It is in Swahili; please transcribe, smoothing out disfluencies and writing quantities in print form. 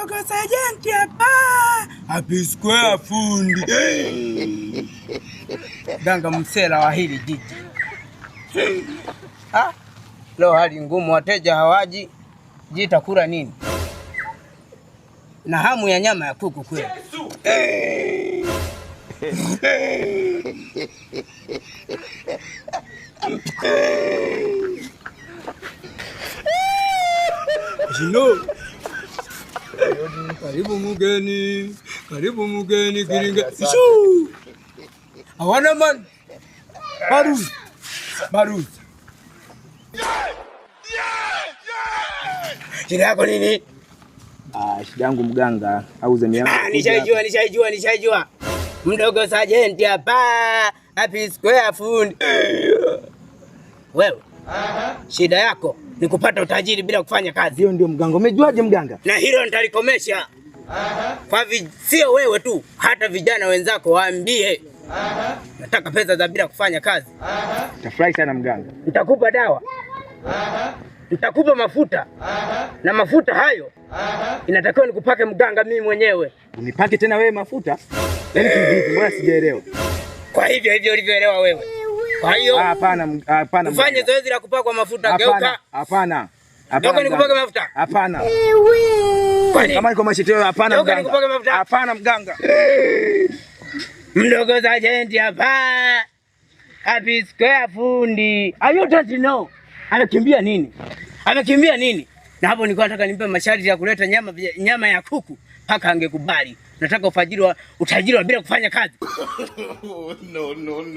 Mdogo Sajenti hapa. Happy Square fundi. Ganga msela wa hili jiji. Leo hali ngumu, wateja hawaji. Jita kula nini? Na hamu ya nyama ya kuku kweli. Jino. Karibu mugeni Kiringa. Shoo. Hawana man. Baruz. Shida yako nini? Shida yangu mganga, auze miangu. Nishajua. Mdogo Sajenti hapa. Happy Square fundi. Wewe. Shida yako ni kupata utajiri bila kufanya kazi. Ndio mganga. Umejuaje mganga? Na hilo nitalikomesha. Kwa sio wewe tu, hata vijana wenzako waambie. Nataka pesa za bila kufanya kazi. Tafurahi sana mganga. Nitakupa dawa. Nitakupa mafuta. Na mafuta hayo inatakiwa nikupake mganga mimi mwenyewe. Unipake tena wewe mafuta? Yaani kivipi? Mbona sijaelewa? Kwa hivyo ulivyoelewa wewe. Kwa hiyo hapana. Ufanye zoezi la kupakwa mafuta. Geuka. Hapana. Geuka nikupake mafuta. Hapana. Kama niko mashiteo hapana mganga. Hapana mganga. Mdogo Sajenti hapa. Happy Square fundi. I don't know. Amekimbia nini? Na hapo nilikuwa nataka nimpe masharti ya kuleta nyama ya kuku paka angekubali. Nataka utajiri wa bila kufanya kazi. No.